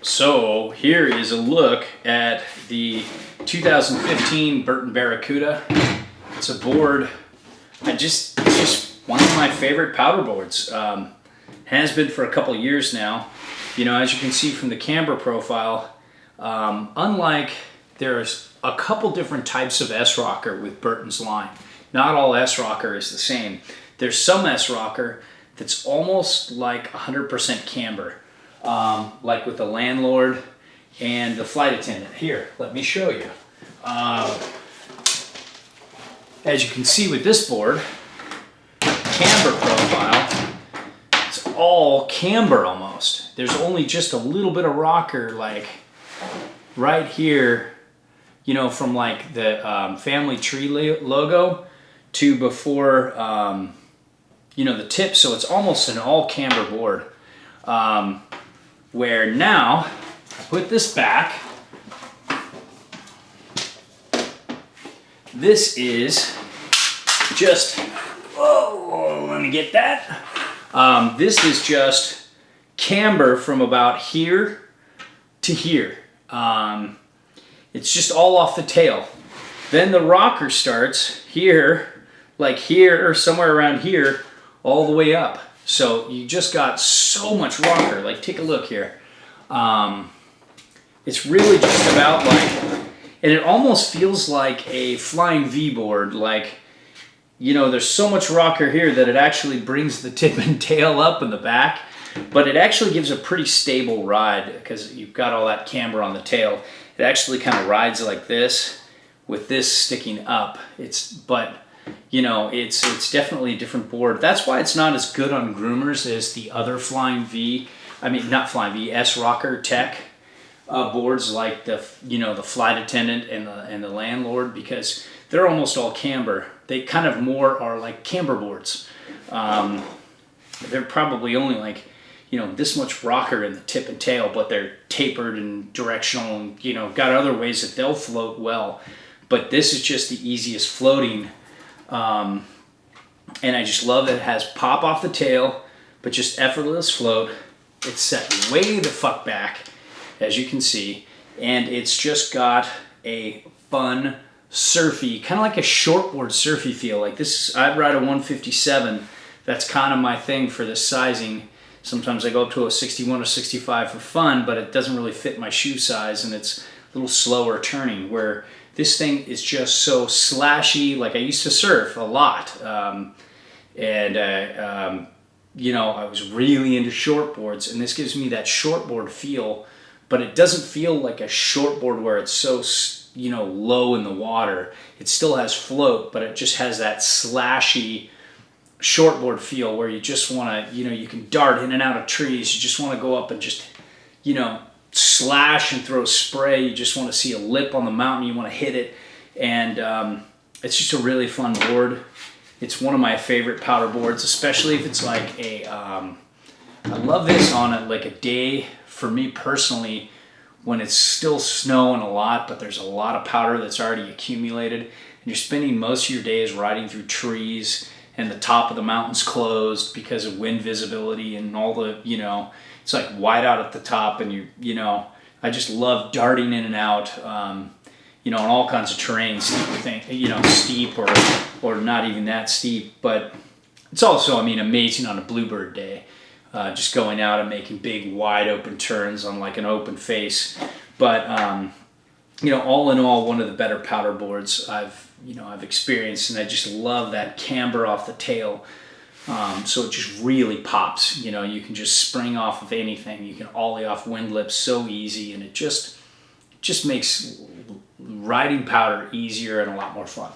So here is a look at the 2015 Burton Barracuda. It's a board, it's just one of my favorite powder boards. Has been for a couple of years now. You know, as you can see from the camber profile, unlike there's a couple different types of S-rocker with Burton's line. Not all S-rocker is the same. There's some S-rocker that's almost like 100% camber. Like with the landlord and the flight attendant. Here, let me show you. As you can see with this board, camber profile, it's all camber almost. There's only just a little bit of rocker, like right here, you know, from like the family tree logo to before, you know, the tip. So it's almost an all camber board. Where now, I put this back, this is just, oh, let me get that. This is just camber from about here to here. It's just all off the tail. Then the rocker starts here, like here or somewhere around here, all the way up. So you just got so much rocker. Like, take a look here. It's really just about like, and it almost feels like a flying V board. Like, you know, there's so much rocker here that it actually brings the tip and tail up in the back, but it actually gives a pretty stable ride because you've got all that camber on the tail. It actually kind of rides like this with this sticking up. But you know, it's definitely a different board. That's why it's not as good on groomers as the other Flying V, I mean not Flying V, S-Rocker Tech boards like the, you know, the flight attendant and the landlord, because they're almost all camber. They kind of more are like camber boards. They're probably only like, you know, this much rocker in the tip and tail, but they're tapered and directional and, you know, got other ways that they'll float well. But this is just the easiest floating. And I just love that it has pop off the tail, but just effortless float. It's set way the fuck back, as you can see, and it's just got a fun, surfy, kind of like a shortboard surfy feel. Like this, I'd ride a 157. That's kind of my thing for this sizing. Sometimes I go up to a 61 or 65 for fun, but it doesn't really fit my shoe size, and it's a little slower turning, where this thing is just so slashy. Like, I used to surf a lot, you know, I was really into shortboards, and this gives me that shortboard feel, but it doesn't feel like a shortboard where it's so, you know, low in the water. It still has float, but it just has that slashy shortboard feel where you just want to, you know, you can dart in and out of trees. You just want to go up and just, you know, slash and throw spray. You just want to see a lip on the mountain, you want to hit it, and it's just a really fun board. It's one of my favorite powder boards, especially if it's like a I love this on like a day, for me personally, when it's still snowing a lot, but there's a lot of powder that's already accumulated, and you're spending most of your days riding through trees and the top of the mountain's closed because of wind visibility and all the, you know, it's like white out at the top, and you know, I just love darting in and out, you know, on all kinds of terrains, you know, steep or not even that steep. But it's also, I mean, amazing on a bluebird day, just going out and making big wide open turns on like an open face. But you know, all in all, one of the better powder boards I've experienced, and I just love that camber off the tail. So it just really pops. You know, you can just spring off of anything. You can ollie off wind lips so easy, and it just makes riding powder easier and a lot more fun.